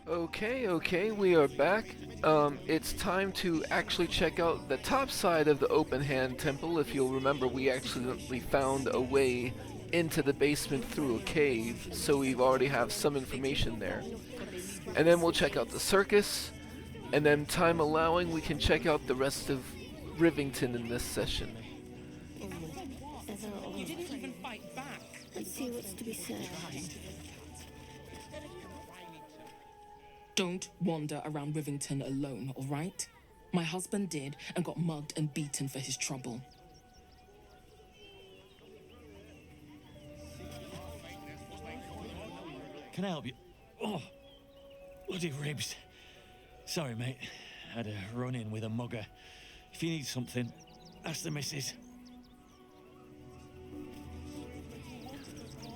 Okay, we are back. It's time to actually check out the top side of the open hand temple. If you'll remember, we accidentally found a way into the basement through a cave, so we already have some information there. And then we'll check out the circus, and then time allowing, we can check out the rest of Rivington in this session. You didn't even fight back. Let's see what's to be said. Don't wander around Rivington alone, all right? My husband did and got mugged and beaten for his trouble. Can I help you? Oh, bloody ribs. Sorry, mate. Had a run-in with a mugger. If you need something, ask the missus.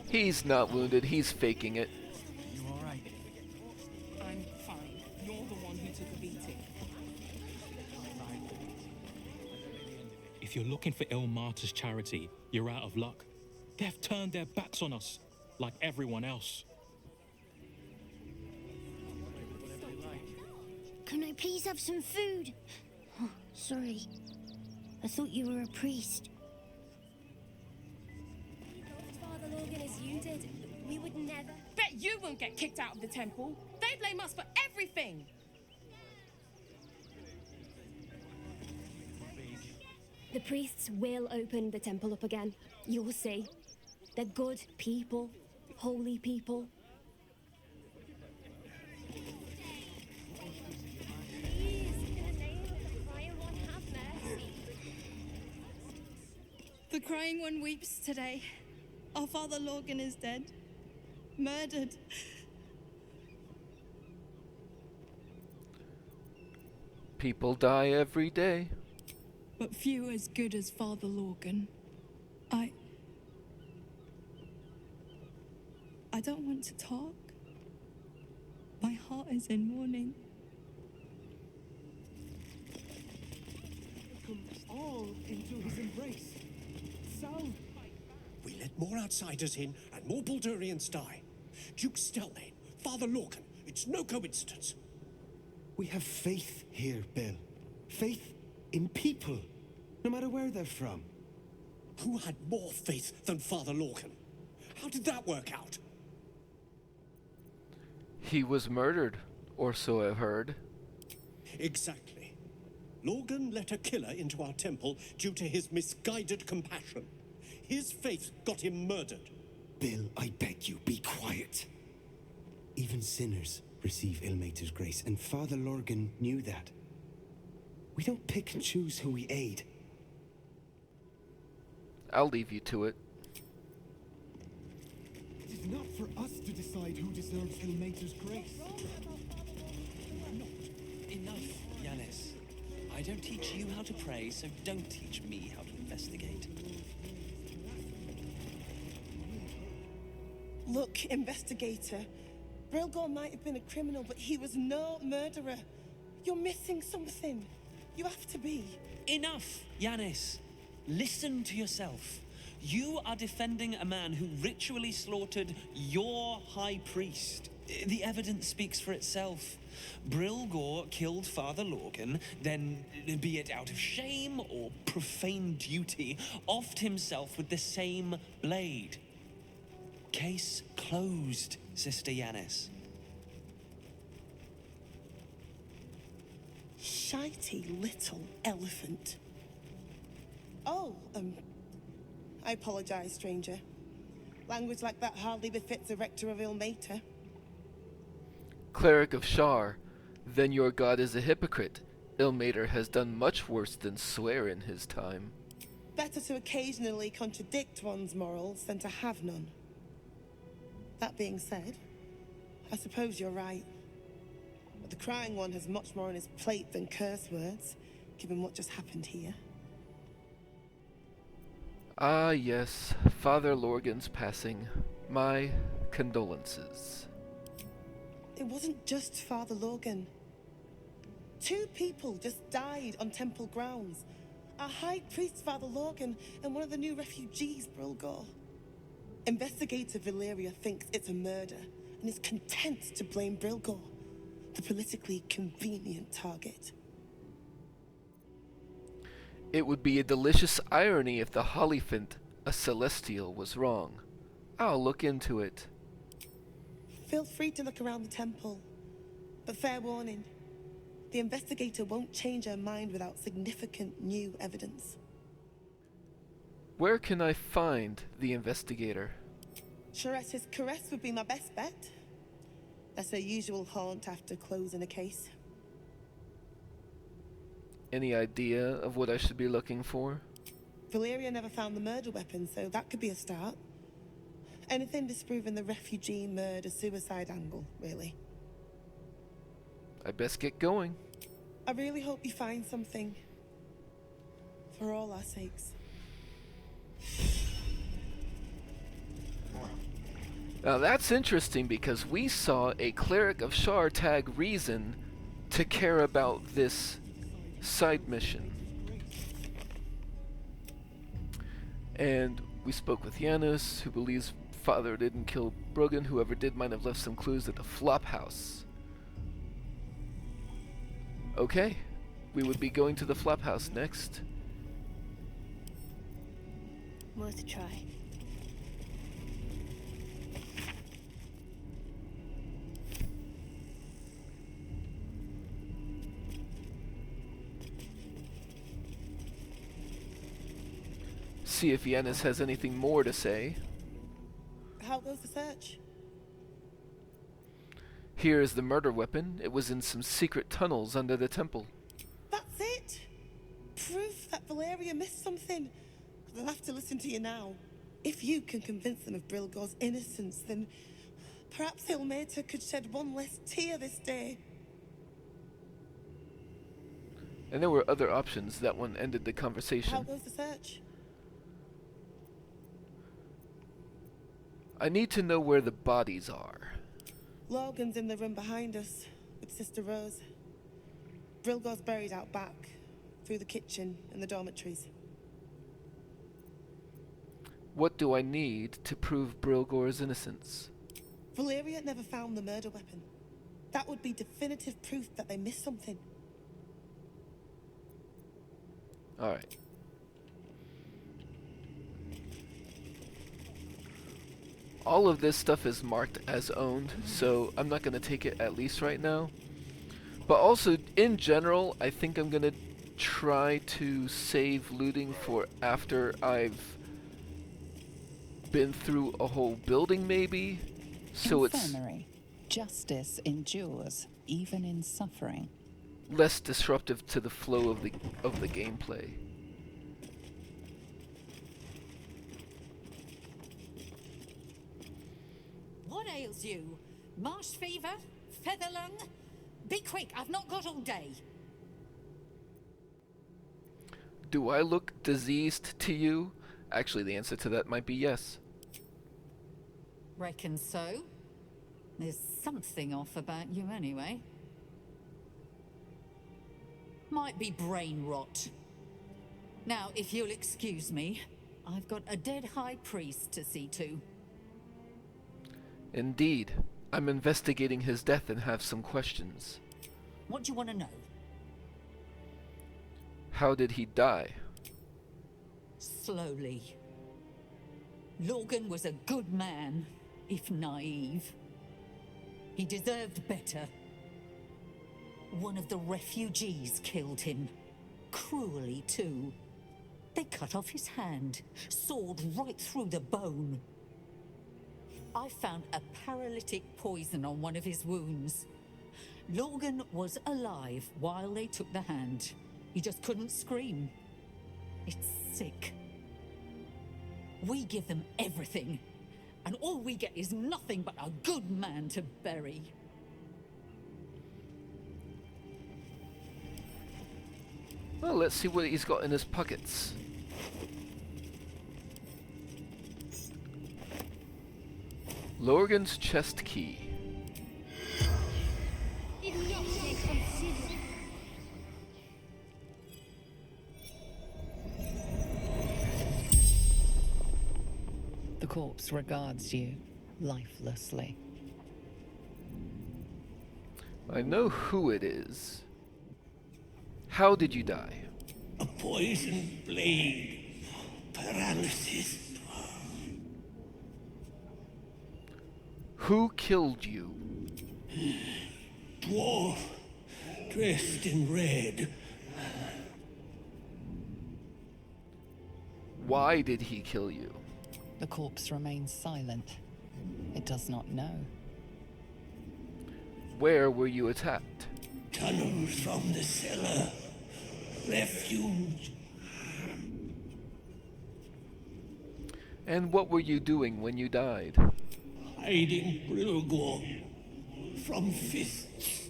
He's not wounded, he's faking it. You all right? I'm fine. You're the one who took a beating. If you're looking for Ilmater's charity, you're out of luck. They've turned their backs on us, like everyone else. Can I please have some food? Oh, sorry. I thought you were a priest. Father Lorgan as you did, we would never. Bet you won't get kicked out of the temple. They blame us for everything. The priests will open the temple up again. You'll see. They're good people, holy people. The crying one weeps today. Our father Lorgan is dead. Murdered. People die every day. But few as good as Father Lorgan. I don't want to talk. My heart is in mourning. Come all into his embrace. So we let more outsiders in and more Baldurians die. Duke Stellane, Father Lorcan, it's no coincidence. we have faith here, Bill. Faith in people, no matter where they're from. Who had more faith than Father Lorcan? How did that work out? He was murdered, or so I've heard. Exactly. Lorgan let a killer into our temple due to his misguided compassion. His faith got him murdered. Bill, I beg you, be quiet. Even sinners receive Ilmater's grace, and Father Lorgan knew that. We don't pick and choose who we aid. I'll leave you to it. It is not for us to decide who deserves Ilmater's grace. Enough, Yanis. I don't teach you how to pray, so don't teach me how to investigate. Look, investigator. Brilgor might have been a criminal, but he was no murderer. You're missing something. You have to be. Enough, Yanis. Listen to yourself. You are defending a man who ritually slaughtered your high priest. The evidence speaks for itself. Brilgor killed Father Lorgan, then, be it out of shame or profane duty, offed himself with the same blade. Case closed, Sister Yanis. Shitey little elephant. Oh, I apologize, stranger. Language like that hardly befits a rector of Ilmater. Cleric of Shar, then your god is a hypocrite. Ilmater has done much worse than swear in his time. Better to occasionally contradict one's morals than to have none. That being said, I suppose you're right. But the crying one has much more on his plate than curse words, given what just happened here. Ah yes, Father Lorgan's passing. My condolences. It wasn't just Father Lorgan. 2 people just died on temple grounds. Our High Priest, Father Lorgan, and one of the new refugees, Brilgor. Investigator Valeria thinks it's a murder and is content to blame Brilgor. the politically convenient target. It would be a delicious irony if the Hollyphant, a Celestial, was wrong. I'll look into it. Feel free to look around the temple. But fair warning, the investigator won't change her mind without significant new evidence. Where can I find the investigator? Sharette's Caress would be my best bet. That's her usual haunt after closing a case. Any idea of what I should be looking for? Valeria never found the murder weapon, so that could be a start. Anything disproving the refugee murder-suicide angle, really. I best get going. I really hope you find something. For all our sakes. Now that's interesting because we saw a cleric of Shar tag Reason to care about this side mission. And we spoke with Janus, who believes Father didn't kill Brilgor. Whoever did might have left some clues at the flop house. Okay, we would be going to the flop house next. Worth a try. See if Janus has anything more to say. How goes the search? Here is the murder weapon. It was in some secret tunnels under the temple. That's it! Proof that Valeria missed something. They'll have to listen to you now. If you can convince them of Brilgor's innocence, then perhaps Ilmater could shed one less tear this day. And there were other options. That one ended the conversation. How goes the search? I need to know where the bodies are. Lorgan's in the room behind us with Sister Rose. Brilgor's buried out back, through the kitchen and the dormitories. What do I need to prove Brilgor's innocence? Valeria never found the murder weapon. That would be definitive proof that they missed something. Alright. All of this stuff is marked as owned, so I'm not going to take it at least right now. But also, in general, I think I'm going to try to save looting for after I've been through a whole building, maybe? So Infirmary. Justice endures, even in suffering. Less disruptive to the flow of the gameplay. What ails you? Marsh fever? Feather lung? Be quick, I've not got all day. Do I look diseased to you? Actually, the answer to that might be yes. Reckon so. There's something off about you anyway. Might be brain rot. Now, if you'll excuse me, I've got a dead high priest to see to. Indeed. I'm investigating his death and have some questions. What do you want to know? How did he die? Slowly. Lorgan was a good man, if naive. He deserved better. One of the refugees killed him. Cruelly, too. They cut off his hand, sawed right through the bone. I found a paralytic poison on one of his wounds. Lorgan was alive while they took the hand. He just couldn't scream. It's sick. We give them everything, and all we get is nothing but a good man to bury. Well, let's see what he's got in his pockets. Lorgan's chest key. The corpse regards you lifelessly. I know who it is. How did you die? A poison blade. Paralysis. Who killed you? Dwarf. Dressed in red. Why did he kill you? The corpse remains silent. It does not know. Where were you attacked? Tunnels from the cellar. Refuge. And what were you doing when you died? Hiding Brilgor from fists.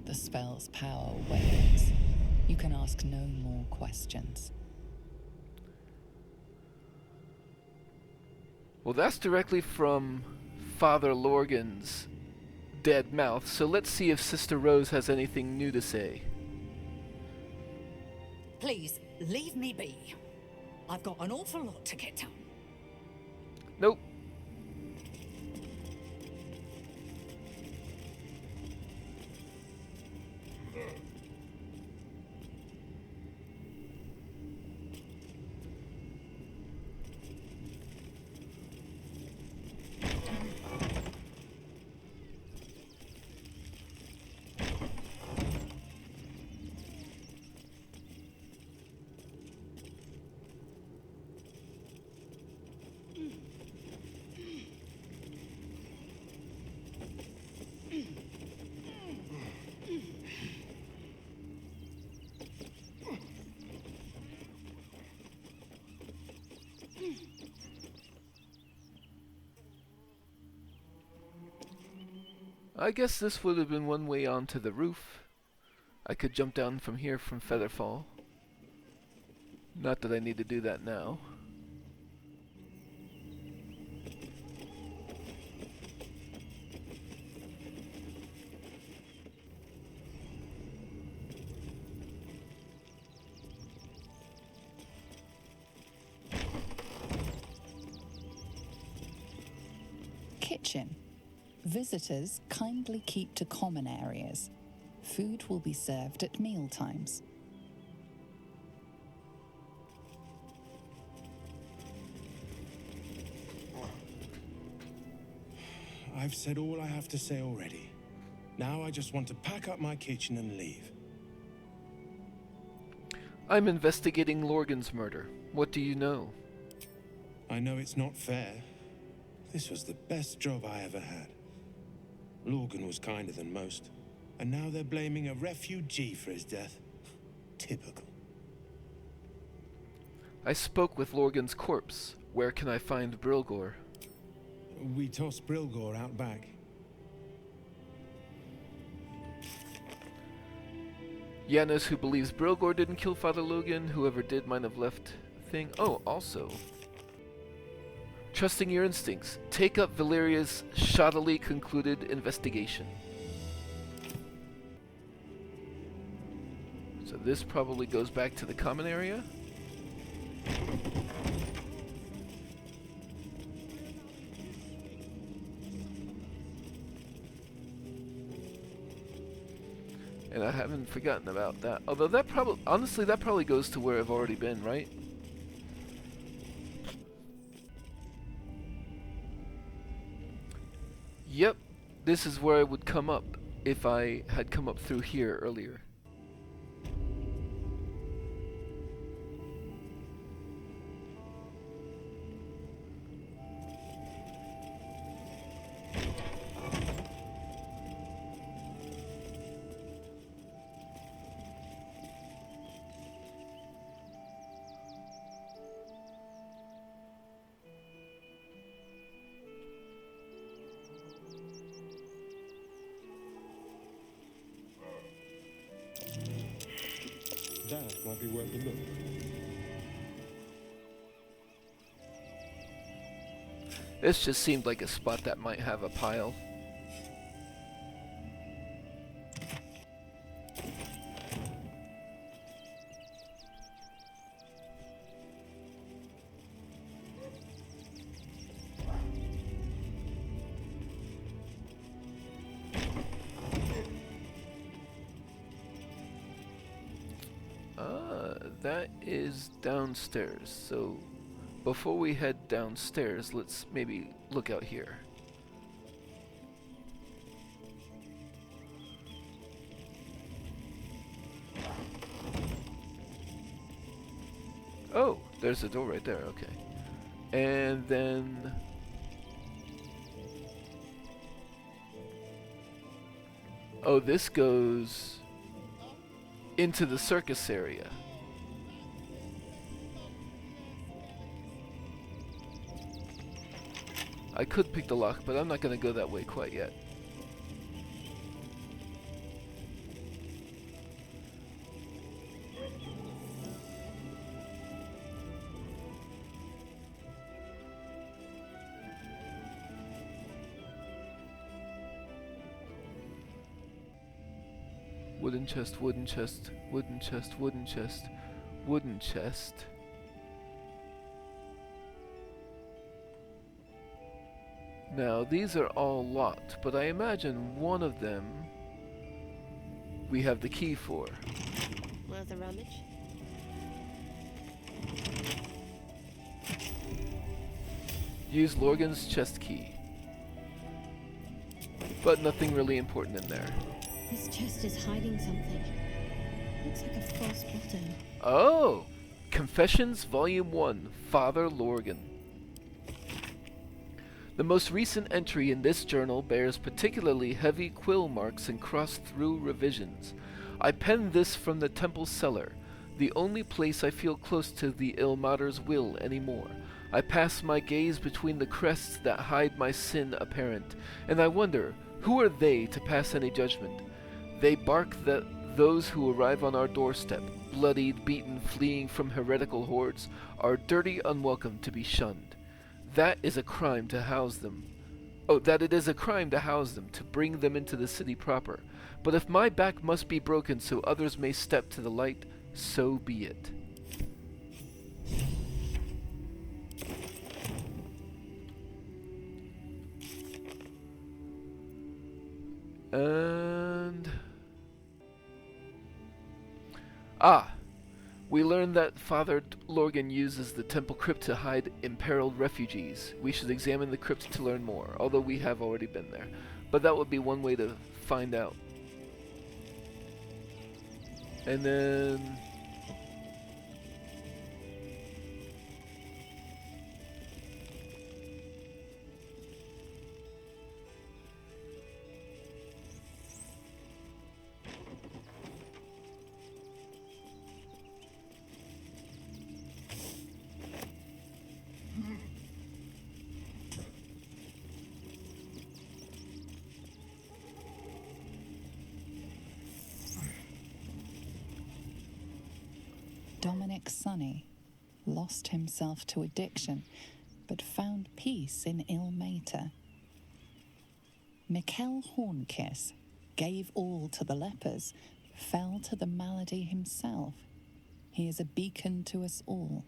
The spell's power wanes. You can ask no more questions. Well, that's directly from Father Lorgan's dead mouth, so let's see if Sister Rose has anything new to say. Please, leave me be. I've got an awful lot to get done. Nope. I guess this would have been one way onto the roof. I could jump down from here from Featherfall. Not that I need to do that now. Kitchen. Visitors kindly keep to common areas. Food will be served at meal times. I've said all I have to say already. Now I just want to pack up my kitchen and leave. I'm investigating Lorgan's murder. What do you know? I know it's not fair. This was the best job I ever had. Lorgan was kinder than most, and now they're blaming a refugee for his death. Typical. I spoke with Lorgan's corpse. Where can I find Brilgor? We tossed Brilgor out back. Yanis, who believes Brilgor didn't kill Father Logan, whoever did might have left thing. Oh, also. Trusting your instincts, take up Valeria's shoddily concluded investigation. So this probably goes back to the common area. And I haven't forgotten about that. Although that probably, honestly, that probably goes to where I've already been, right? Yep, this is where I would come up if I had come up through here earlier. That might be worth a look. This just seemed like a spot that might have a pile. that is downstairs. So before we head downstairs, let's maybe look out here. Oh, there's a door right there, okay. And then... oh, this goes into the circus area. I could pick the lock, but I'm not going to go that way quite yet. Wooden chest, wooden chest, wooden chest, wooden chest, wooden chest. Now, these are all locked, but I imagine one of them we have the key for. Worth a rummage? Use Lorgan's chest key. But nothing really important in there. This chest is hiding something. Looks like a false bottom. Oh! Confessions, Volume 1, Father Lorgan. The most recent entry in this journal bears particularly heavy quill marks and crossed-through revisions. I penned this from the temple cellar, the only place I feel close to the Ilmater's will anymore. I pass my gaze between the crests that hide my sin apparent, and I wonder, who are they to pass any judgment? They bark that those who arrive on our doorstep, bloodied, beaten, fleeing from heretical hordes, are dirty, unwelcome to be shunned. That is a crime to house them. Oh, that it is a crime to house them, to bring them into the city proper. But if my back must be broken so others may step to the light, so be it. And... we learned that Father Lorgan uses the temple crypt to hide imperiled refugees. We should examine the crypt to learn more, although we have already been there. But that would be one way to find out. And then... Dominic Sonny lost himself to addiction, but found peace in Ilmater. Mikkel Hornkiss gave all to the lepers, fell to the malady himself. He is a beacon to us all.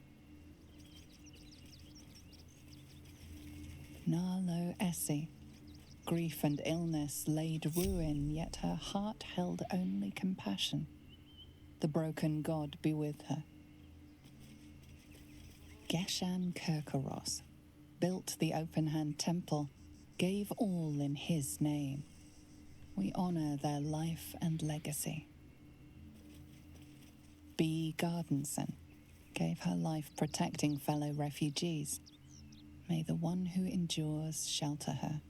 Narlo Essie, grief and illness laid ruin, yet her heart held only compassion. The broken god be with her. Geshan Kirkaros built the open-hand temple, gave all in his name. We honor their life and legacy. B. Gardenson gave her life protecting fellow refugees. May the one who endures shelter her.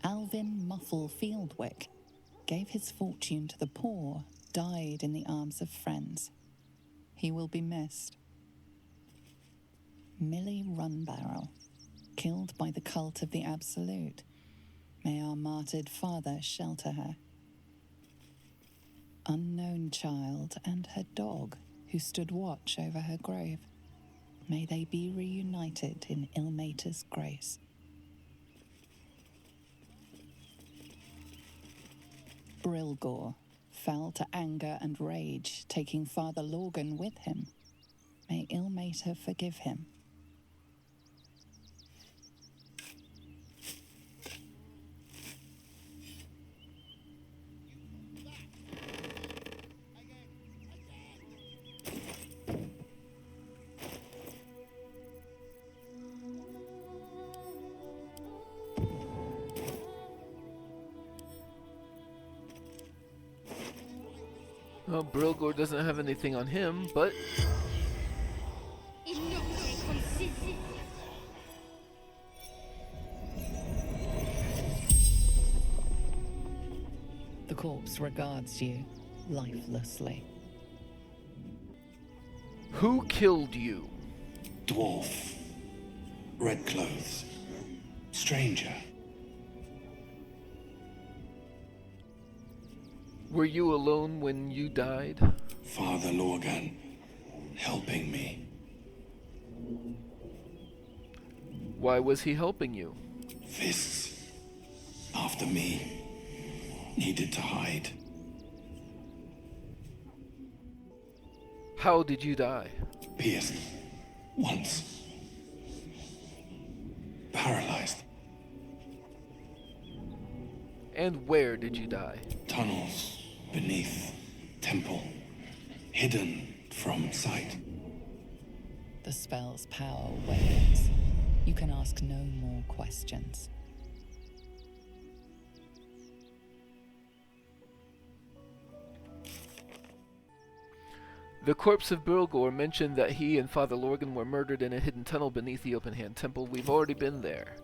Alvin Muffle Fieldwick gave his fortune to the poor, died in the arms of friends. He will be missed. Millie Runbarrel, killed by the cult of the Absolute. May our martyred father shelter her. Unknown child and her dog, who stood watch over her grave. May they be reunited in Ilmater's grace. Brilgor fell to anger and rage, taking Father Lorgan with him. May Ilmater forgive him. Well, Brilgor doesn't have anything on him, but The corpse regards you lifelessly. who killed you? Dwarf. Red clothes. Stranger. Were you alone when you died? Father Lorgan. Helping me. Why was he helping you? Fists. After me. Needed to hide. How did you die? Pierced. Once. Paralyzed. And where did you die? Tunnels. Beneath. Temple. Hidden from sight. The spell's power wanes. You can ask no more questions. The corpse of Brilgor mentioned that he and Father Lorgan were murdered in a hidden tunnel beneath the Open Hand Temple. We've already been there.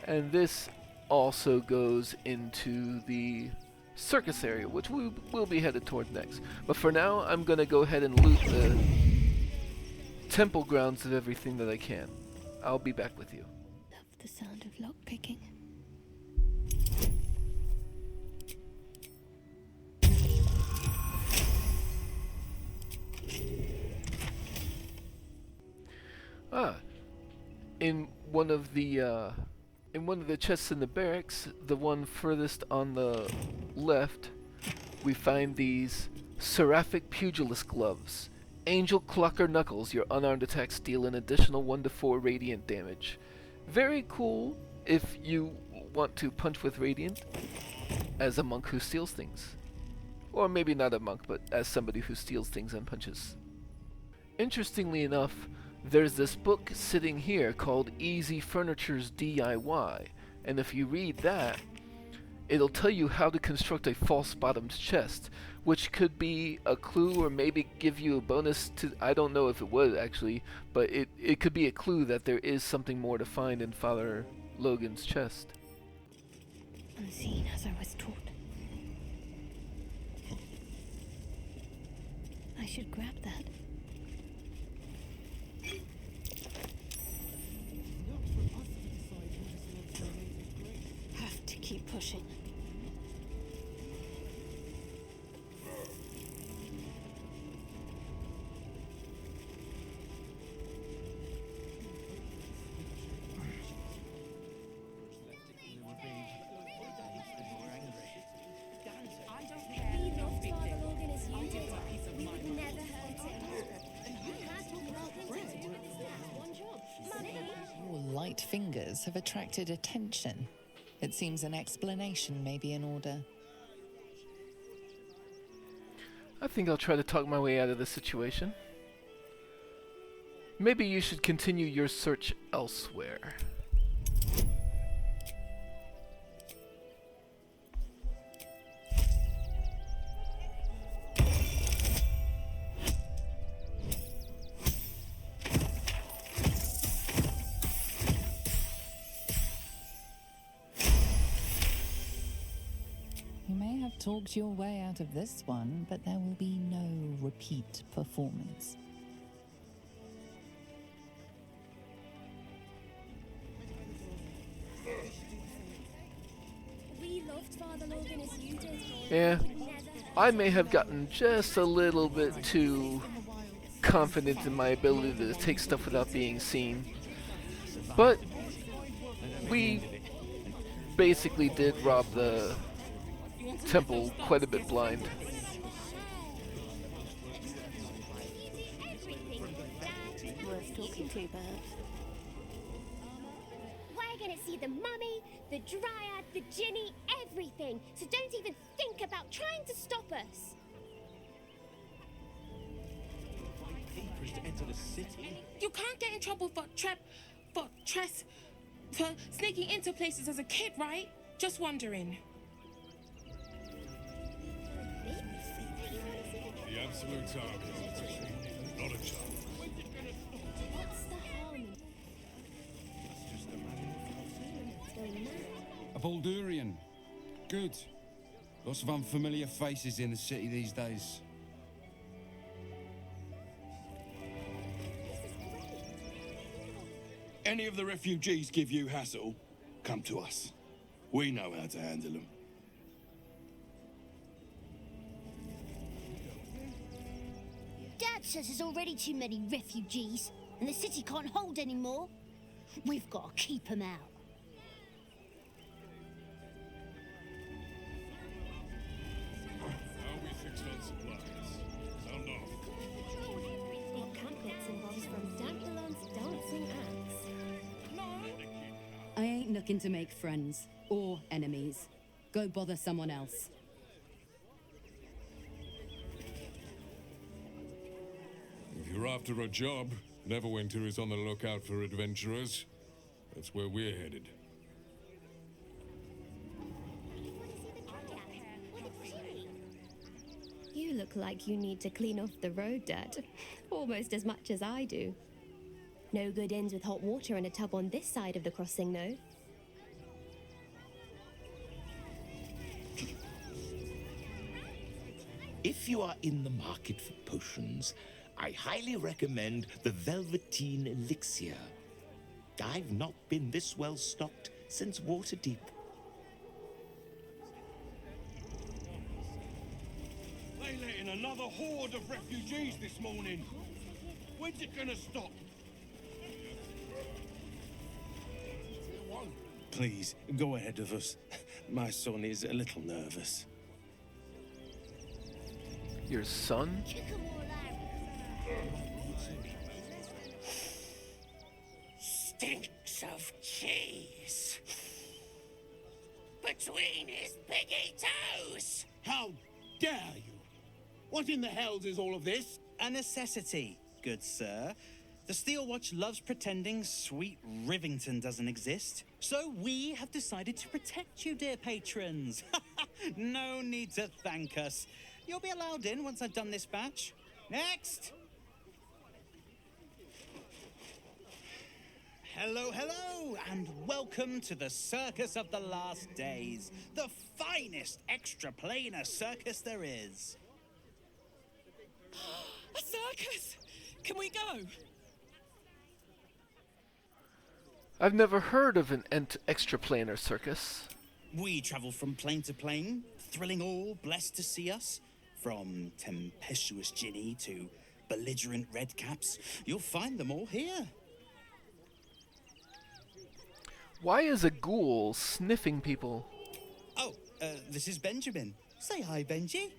And this also goes into the Circus area, which we will be headed toward next. But for now, I'm going to go ahead and loot the temple grounds of everything that I can. I'll be back with you. Love the sound of lockpicking. In one of the chests in the barracks, the one furthest on the left, we find these seraphic pugilist gloves. Angel Clucker Knuckles. Your unarmed attacks deal an additional 1 to 4 radiant damage. Very cool if you want to punch with radiant as a monk who steals things. Or maybe not a monk, but as somebody who steals things and punches. Interestingly enough, there's this book sitting here called Easy Furniture's DIY, and if you read that, it'll tell you how to construct a false bottomed chest, which could be a clue or maybe give you a bonus to, I don't know if it would actually, but it could be a clue that there is something more to find in Father Logan's chest. Unseen as I was taught. I should grab that. Have to keep pushing. Your light fingers have attracted attention. It seems an explanation may be in order. I think I'll try to talk my way out of this situation. Maybe you should continue your search elsewhere. Talked your way out of this one, but there will be no repeat performance. We loved Father Lorgan as you did. Yeah, I may have gotten just a little bit too confident in my ability to take stuff without being seen. But we basically did rob the temple quite a bit blind. Worth talking to, perhaps. We're gonna see the mummy, the dryad, the djinni, everything. So don't even think about trying to stop us. To enter the city. You can't get in trouble for For sneaking into places as a kid, right? Just wondering. The absolutes are not a child. A Baldurian. Good. Lots of unfamiliar faces in the city these days. Any of the refugees give you hassle, come to us. We know how to handle them. Dad says there's already too many refugees, and the city can't hold any more. We've got to keep them out. How we fixed on supplies? Sound off. Got campets and bobs from Dankelon's dancing axe. I ain't looking to make friends or enemies. Go bother someone else. If you're after a job, Neverwinter is on the lookout for adventurers. That's where we're headed. You look like you need to clean off the road, Dad. Almost as much as I do. No good inns with hot water and a tub on this side of the crossing, though. If you are in the market for potions, I highly recommend the Velveteen Elixir. I've not been this well stocked since Waterdeep. They let in another horde of refugees this morning. When's it gonna stop? Please, go ahead of us. My son is a little nervous. Your son? Stinks of cheese. Between his piggy toes. How dare you? What in the hells is all of this? A necessity, good sir. The Steel Watch loves pretending sweet Rivington doesn't exist. So we have decided to protect you, dear patrons. No need to thank us. You'll be allowed in once I've done this batch. Next! Hello, hello, and welcome to the Circus of the Last Days, the finest extra-planar circus there is. A circus! Can we go? I've never heard of an extraplanar circus. We travel from plane to plane, thrilling all blessed to see us. From tempestuous Djinni to belligerent redcaps, you'll find them all here. Why is a ghoul sniffing people? Oh, this is Benjamin. Say hi, Benji.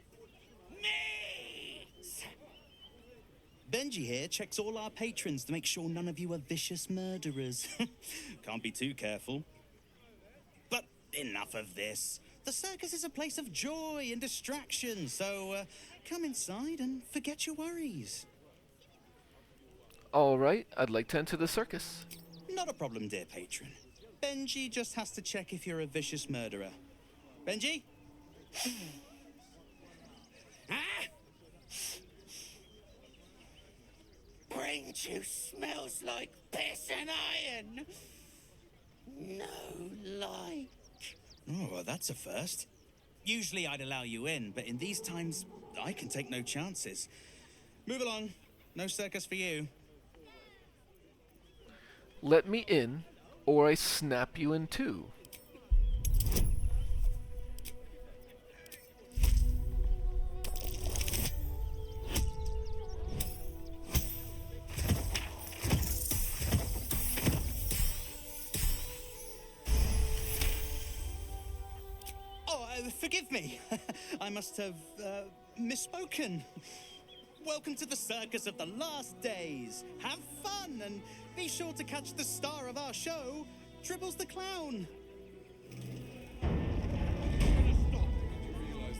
Benji here checks all our patrons to make sure none of you are vicious murderers. Can't be too careful. But enough of this. The circus is a place of joy and distraction, so come inside and forget your worries. Alright, I'd like to enter the circus. Not a problem, dear patron. Benji just has to check if you're a vicious murderer. Benji? Brain juice smells like piss and iron. No like. Oh, well, that's a first. Usually I'd allow you in, but in these times, I can take no chances. Move along. No circus for you. Let me in, or I snap you in two. Forgive me. I must have misspoken. Welcome to the Circus of the Last Days. Have fun and be sure to catch the star of our show, Dribbles the Clown. Realized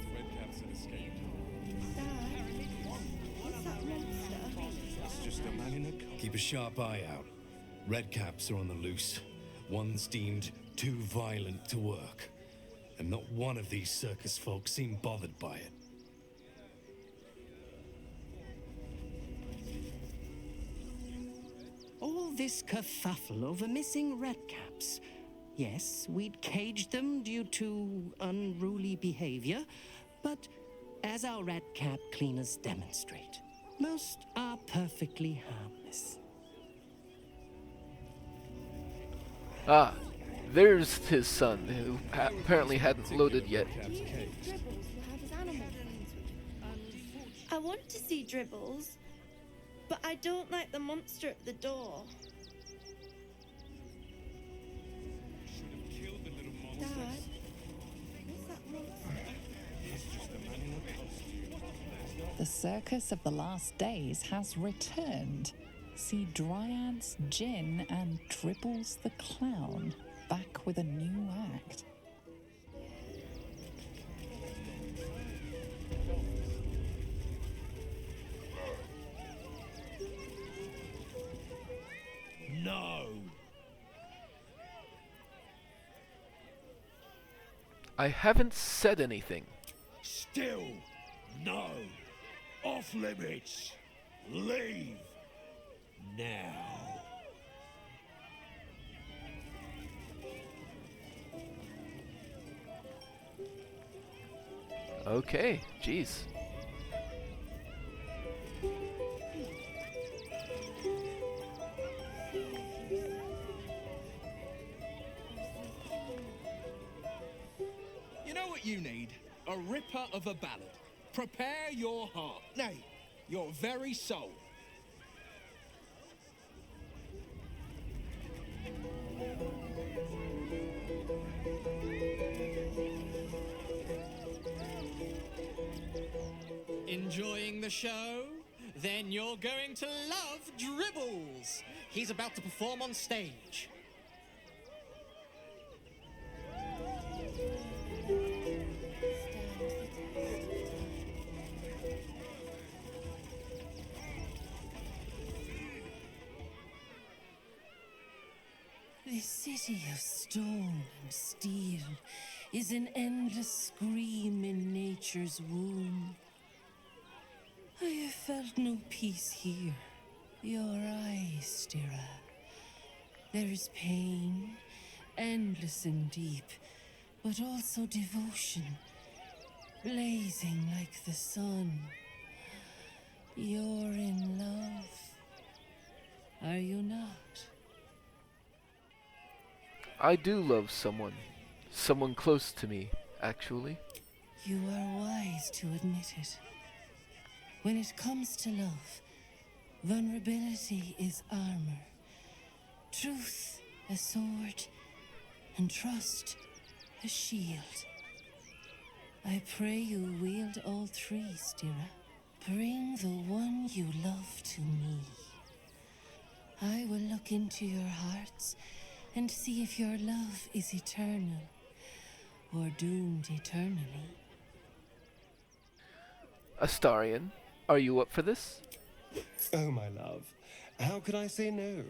the redcaps had escaped. What's that monster? That's just a man in a coat. Keep a sharp eye out. Redcaps are on the loose. One's deemed too violent to work, and not one of these circus folk seem bothered by it. All this kerfuffle over missing redcaps. Yes, we'd caged them due to unruly behavior, but as our redcap cleaners demonstrate, most are perfectly harmless. Ah, there's his son, who apparently hadn't loaded yet. I want to see Dribbles, but I don't like the monster at the door. Dad, what's that monster? The Circus of the Last Days has returned. See Dryads Djinn and Dribbles the Clown back with a new act. No! I haven't said anything. Still, no! Off limits! Leave! Now! Okay, jeez. You know what you need? A ripper of a ballad. Prepare your heart, nay, your very soul. Enjoying the show? Then you're going to love Dribbles. He's about to perform on stage. This city of stone and steel is an endless scream in nature's womb. I have felt no peace here. Your eyes, Stira. There is pain, endless and deep, but also devotion, blazing like the sun. You're in love, are you not? I do love someone. Someone close to me, actually. You are wise to admit it. When it comes to love, vulnerability is armor, truth a sword, and trust a shield. I pray you wield all three, Stira. Bring the one you love to me. I will look into your hearts and see if your love is eternal or doomed eternally. Astarion, are you up for this? Oh, my love. How could I say no?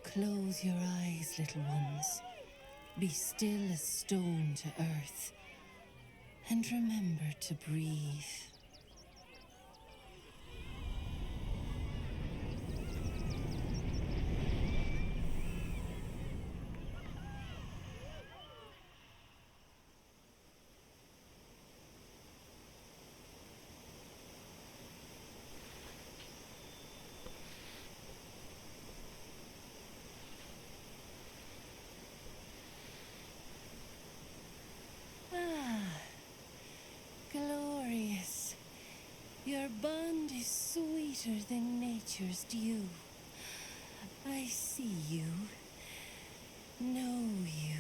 Close your eyes, little ones. Be still as stone to earth. And remember to breathe. Glorious. Your bond is sweeter than nature's dew. I see you, know you.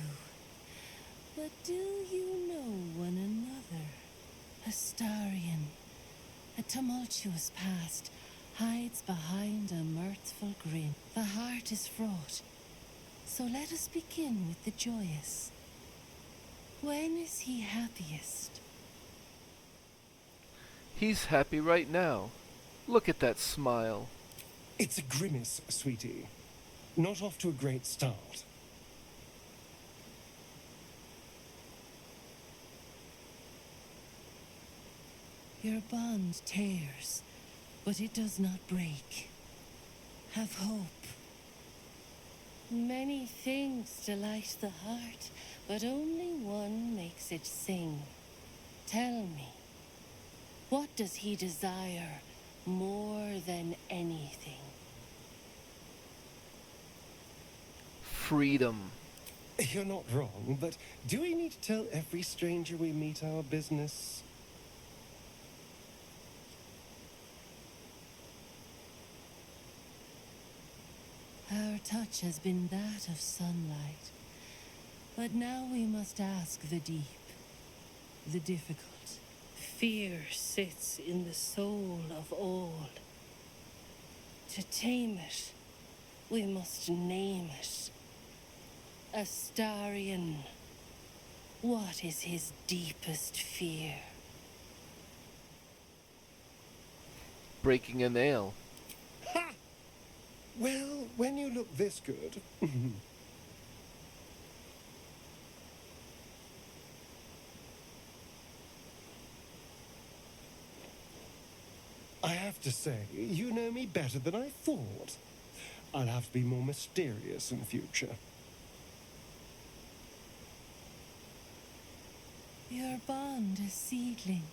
But do you know one another? Astarion, a tumultuous past hides behind a mirthful grin. The heart is fraught, so let us begin with the joyous. When is he happiest? He's happy right now. Look at that smile. It's a grimace, sweetie. Not off to a great start. Your bond tears, but it does not break. Have hope. Many things delight the heart, but only one makes it sing. Tell me, what does he desire more than anything? Freedom. You're not wrong, but do we need to tell every stranger we meet our business? Our touch has been that of sunlight, but now we must ask the deep, the difficult. Fear sits in the soul of all. To tame it, we must name it. Astarion, what is his deepest fear? Breaking a nail. Ha! Well, when you look this good... I have to say, you know me better than I thought. I'll have to be more mysterious in future. Your bond a seedling,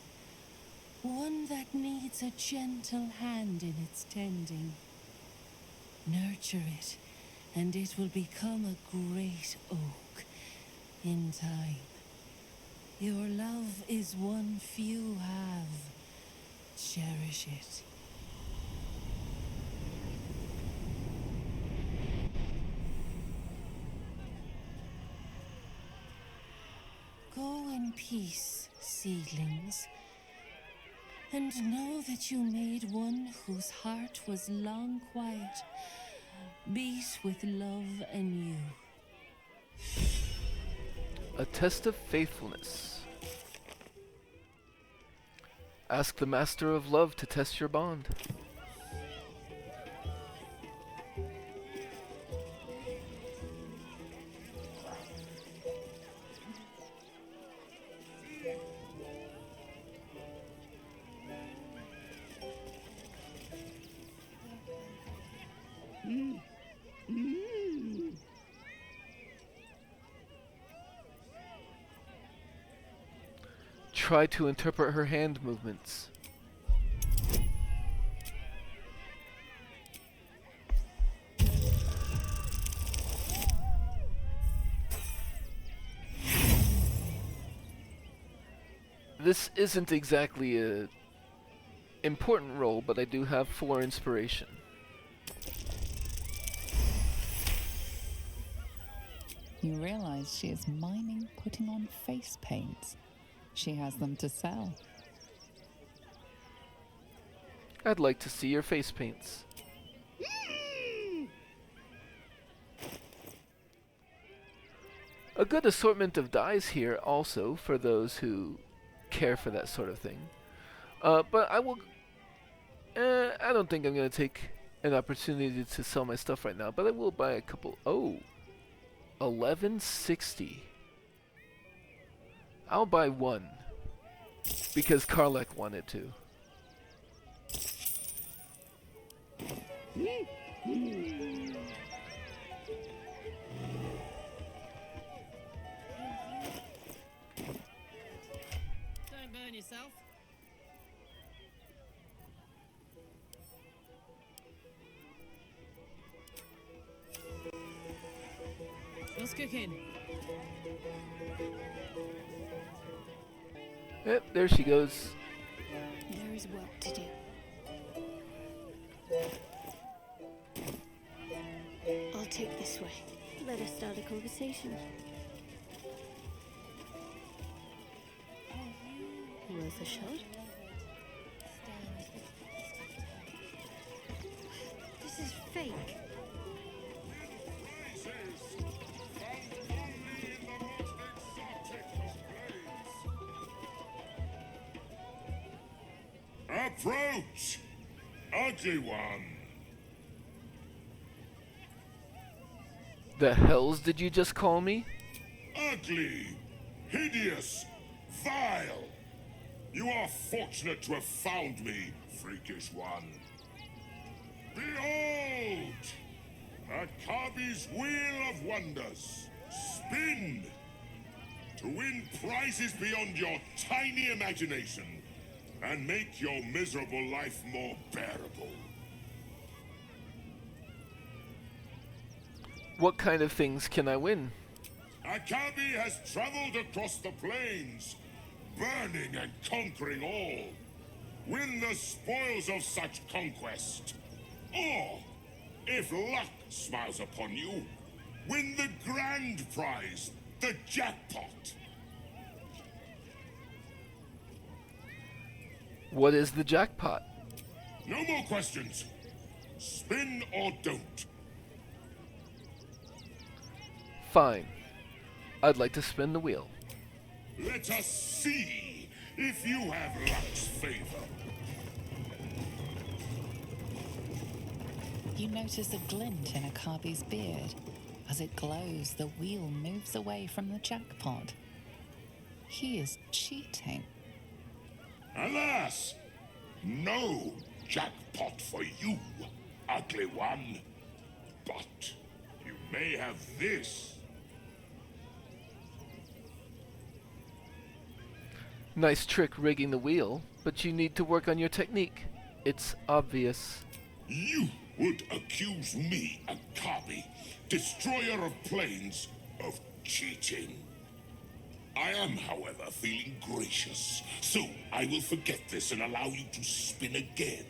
one that needs a gentle hand in its tending. Nurture it, and it will become a great oak in time. Your love is one few have. Cherish it. Go in peace, seedlings, and know that you made one whose heart was long quiet, beat with love anew. A test of faithfulness. Ask the Master of Love to test your bond. Try to interpret her hand movements. This isn't exactly a important roll, but I do have 4 inspiration. You realize she is mining putting on face paints. She has them to sell. I'd like to see your face paints. A good assortment of dyes here also for those who care for that sort of thing. But I will... I don't think I'm going to take an opportunity to sell my stuff right now, but I will buy a couple... Oh! 1160. I'll buy 1. Because Karlek wanted to. Don't burn yourself. What's cooking? Yep, there she goes. There is work to do. I'll take this way. Let us start a conversation. Worth a shot? This is fake. Approach, ugly one. The hells did you just call me? Ugly, hideous, vile. You are fortunate to have found me, freakish one. Behold! Akabi's Wheel of Wonders. Spin! To win prizes beyond your tiny imagination and make your miserable life more bearable. What kind of things can I win? Akabi has traveled across the plains, burning and conquering all. Win the spoils of such conquest. Or, if luck smiles upon you, win the grand prize, the jackpot. What is the jackpot? No more questions. Spin or don't. Fine. I'd like to spin the wheel. Let us see if you have luck's favor. You notice a glint in Akabi's beard. As it glows, the wheel moves away from the jackpot. He is cheating. Alas! No jackpot for you, ugly one. But you may have this. Nice trick rigging the wheel, but you need to work on your technique. It's obvious. You would accuse me, Akabi, destroyer of planes, of cheating. I am, however, feeling gracious, so I will forget this and allow you to spin again.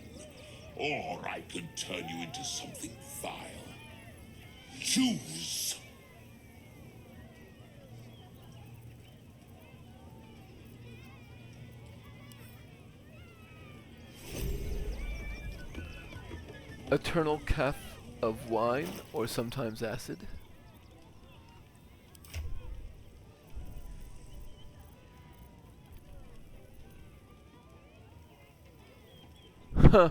Or I can turn you into something vile. Choose. Eternal calf of wine, or sometimes acid. Huh.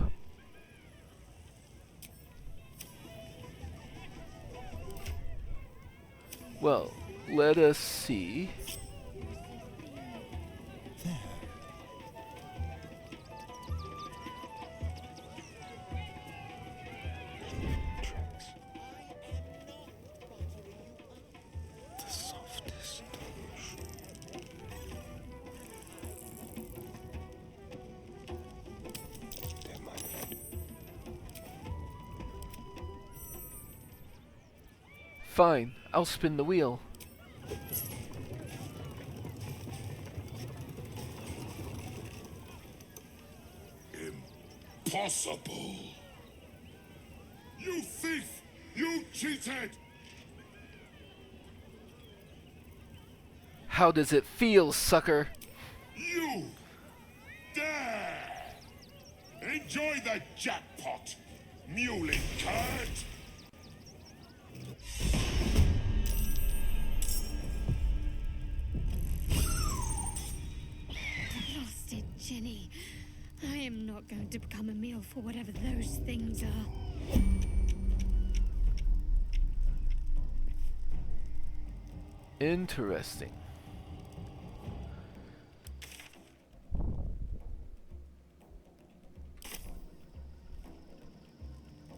Well, let us see. Fine, I'll spin the wheel. Impossible! You thief! You cheated! How does it feel, sucker? You dare! Enjoy the jackpot, muley curd! Blasted Jenny. I am not going to become a meal for whatever those things are. Interesting.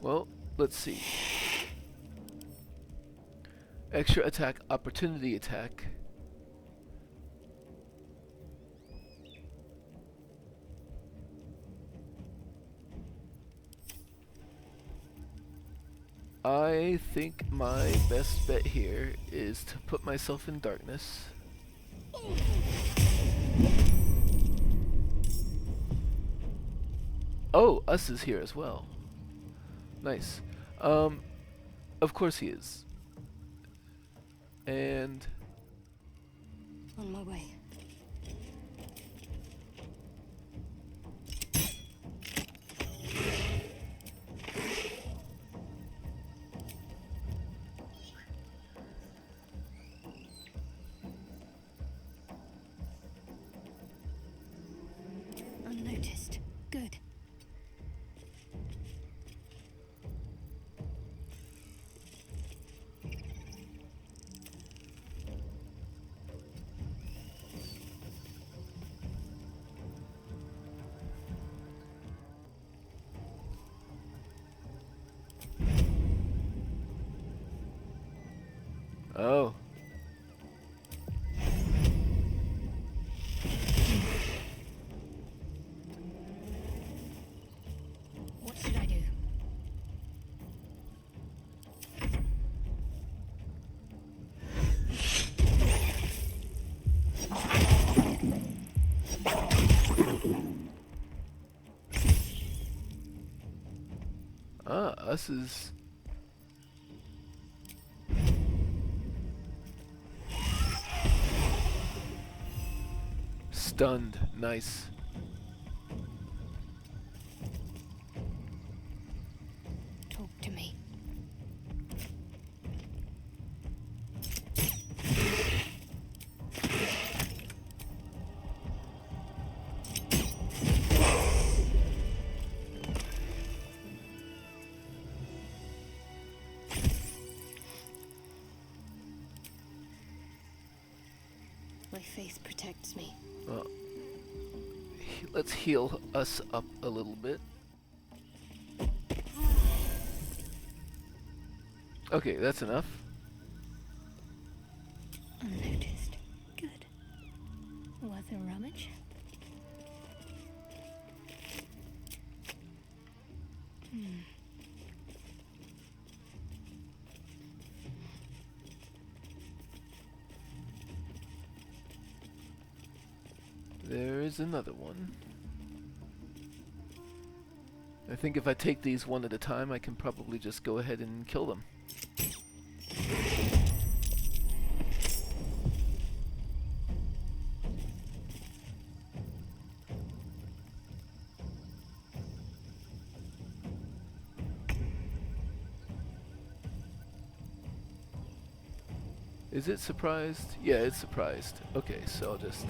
Well, let's see. Extra attack, opportunity attack. I think my best bet here is to put myself in darkness. Oh, Us is here as well. Nice. Of course he is. And On my way. Unnoticed. Good. Oh. What should I do? Ah, us is... Stunned. Nice. Talk to me. My faith protects me. Well, let's heal us up a little bit. Okay, that's enough. Unnoticed. Good. Worth a rummage? There is another one. I think if I take these one at a time, I can probably just go ahead and kill them. Is it surprised? Yeah, it's surprised. Okay, so I'll just...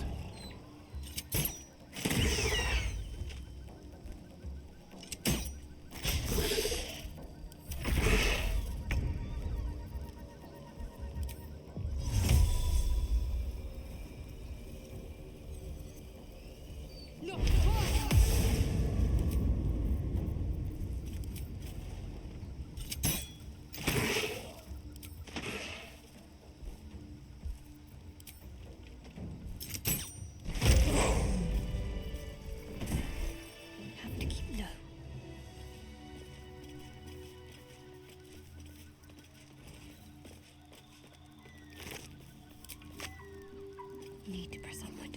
Have to keep low. Need to press onward.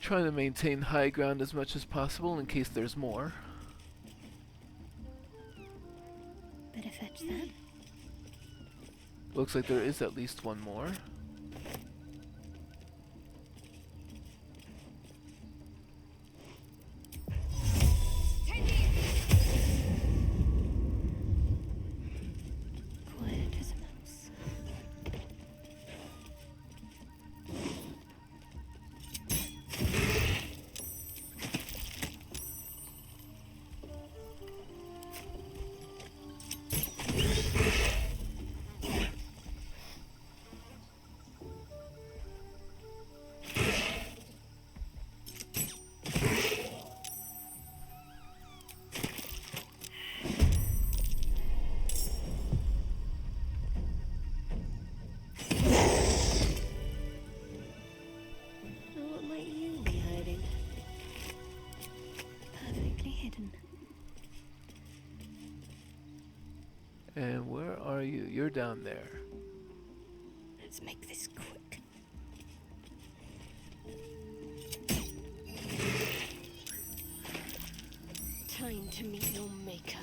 Trying to maintain high ground as much as possible in case there's more. Better fetch that. Looks like there is at least one more. Quiet as a mouse. What might you be hiding? Perfectly hidden. And where are you? You're down there. Let's make this quick. Time to meet your maker.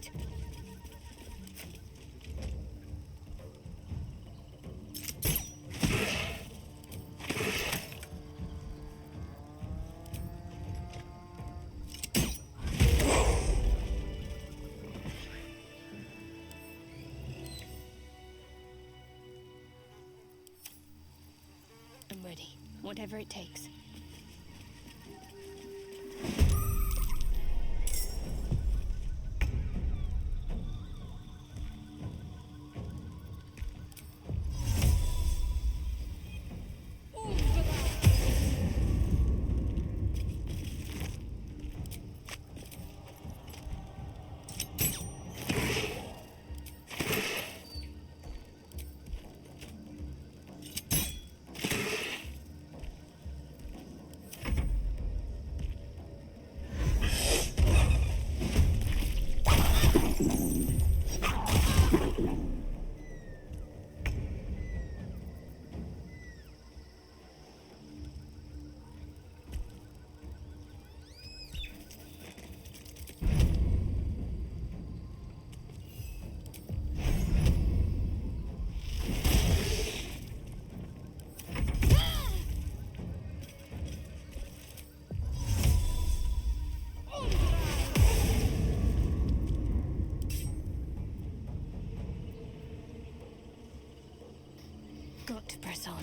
forward. I'm ready, whatever it takes. Got to press on.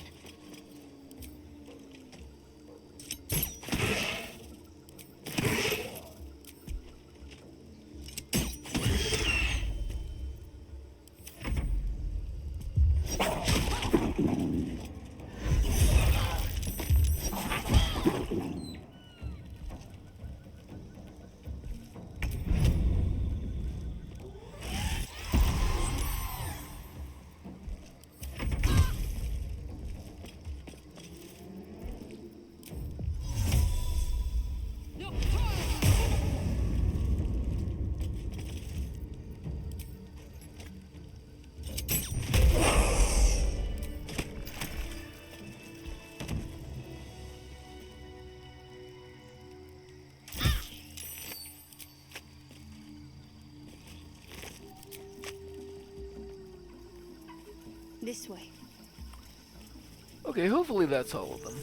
This way. Okay, hopefully that's all of them.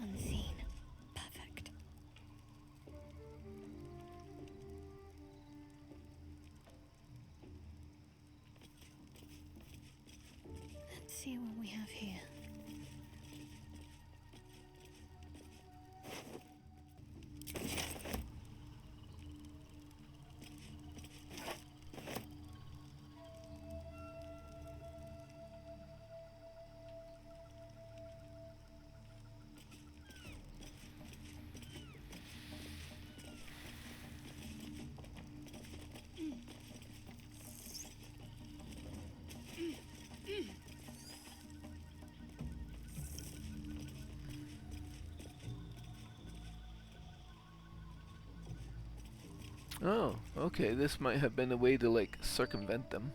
Unseen. Perfect. Let's see what we have here. Oh, okay, this might have been a way to, like, circumvent them.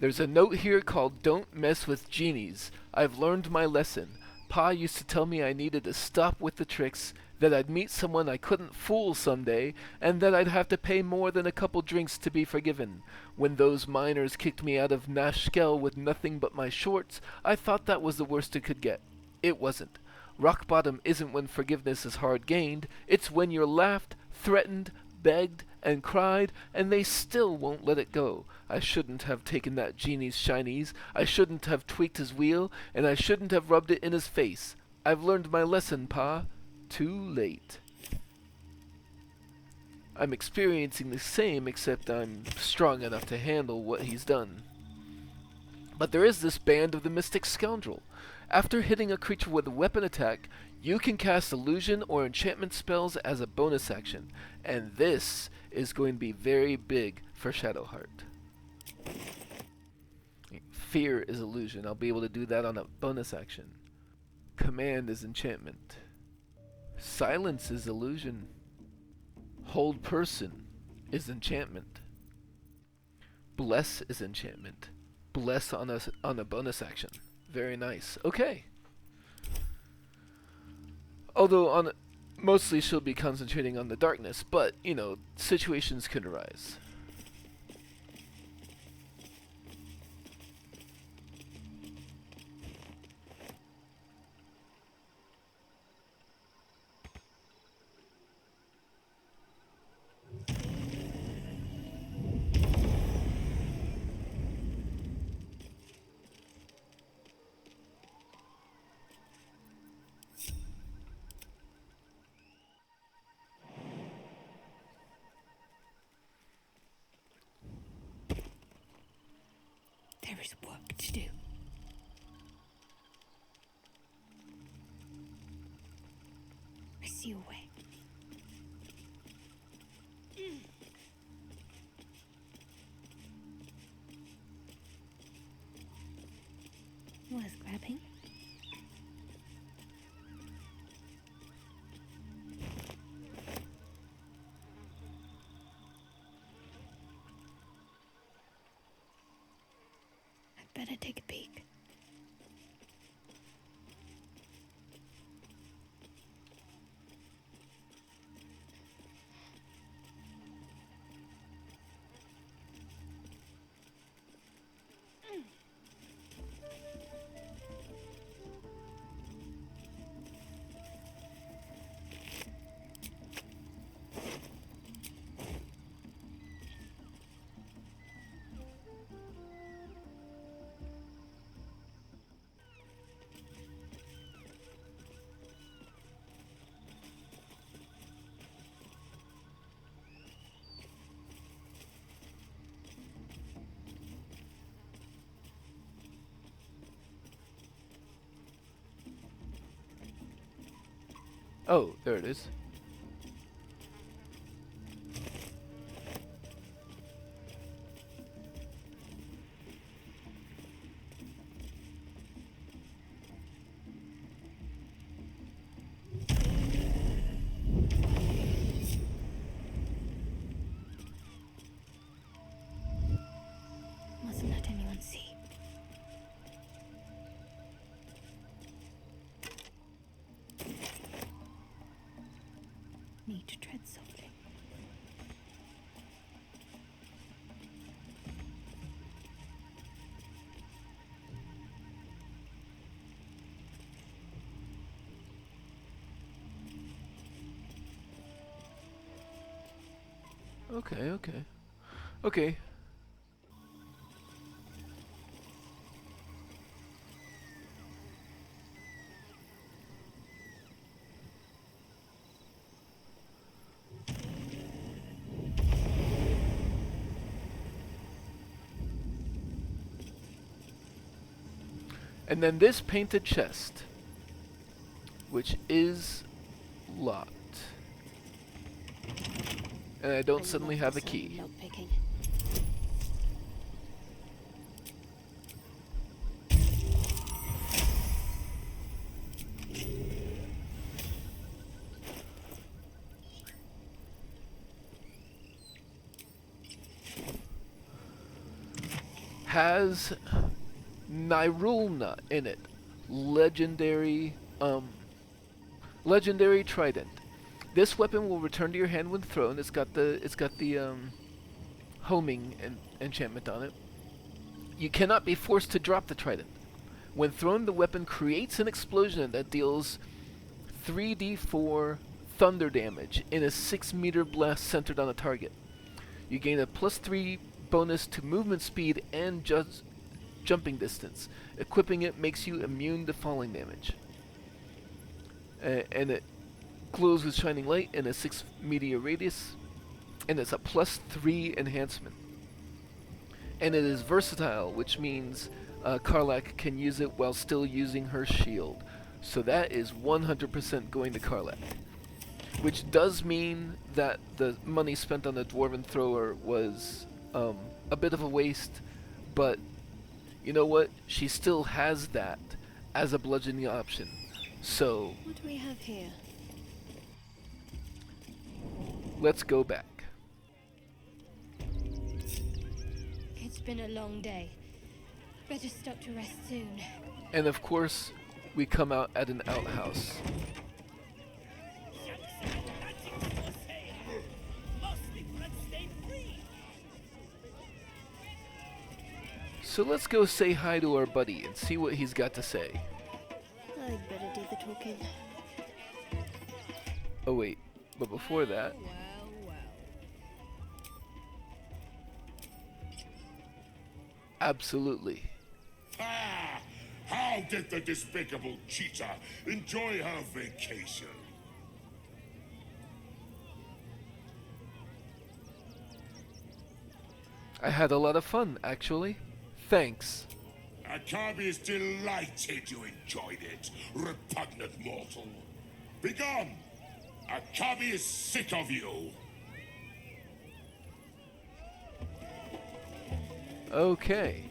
There's a note here called "Don't mess with genies. I've learned my lesson. Pa used to tell me I needed to stop with the tricks, that I'd meet someone I couldn't fool someday, and that I'd have to pay more than a couple drinks to be forgiven. When those miners kicked me out of Nashkel with nothing but my shorts, I thought that was the worst it could get. It wasn't. Rock bottom isn't when forgiveness is hard gained. It's when you're laughed, threatened, begged, and cried, and they still won't let it go. I shouldn't have taken that genie's shinies. I shouldn't have tweaked his wheel, and I shouldn't have rubbed it in his face. I've learned my lesson, Pa. Too late. I'm experiencing the same, except I'm strong enough to handle what he's done. But there is this Band of the Mystic Scoundrel. After hitting a creature with a weapon attack, you can cast illusion or enchantment spells as a bonus action, and this is going to be very big for Shadowheart. Fear is illusion. I'll be able to do that on a bonus action. Command is enchantment. Silence is illusion. Hold person is enchantment. Bless is enchantment. Bless on a bonus action. Very nice. Okay. Although mostly she'll be concentrating on the darkness, but you know, situations could arise. There is work to do. I see a way. Worth grabbing. Better take a peek. Oh, there it is. Mustn't let anyone see. Need to tread softly. Okay. And then this painted chest, which is locked. And I don't suddenly have a key. Has Nirulna in it. Legendary trident. This weapon will return to your hand when thrown. It's got the homing enchantment on it. You cannot be forced to drop the trident. When thrown, the weapon creates an explosion that deals 3d4 thunder damage in a 6-meter blast centered on a target. You gain a +3 bonus to movement speed and jumping distance. Equipping it makes you immune to falling damage. And it glows with shining light in a 6-meter radius. and it's a +3 enhancement. And it is versatile, which means Karlach can use it while still using her shield. So that is 100% going to Karlach. Which does mean that the money spent on the Dwarven Thrower was a bit of a waste, but you know what? She still has that as a bludgeoning option. So What do we have here? let's go back. It's been a long day. Better stop to rest soon. And of course, we come out at an outhouse. So let's go say hi to our buddy and see what he's got to say. I'd better do the talking. Oh wait, but before that... Absolutely. Ah! How did the despicable cheetah enjoy her vacation? I had a lot of fun, actually. Thanks. Akabi is delighted you enjoyed it, repugnant mortal. Begone! Akabi is sick of you. Okay.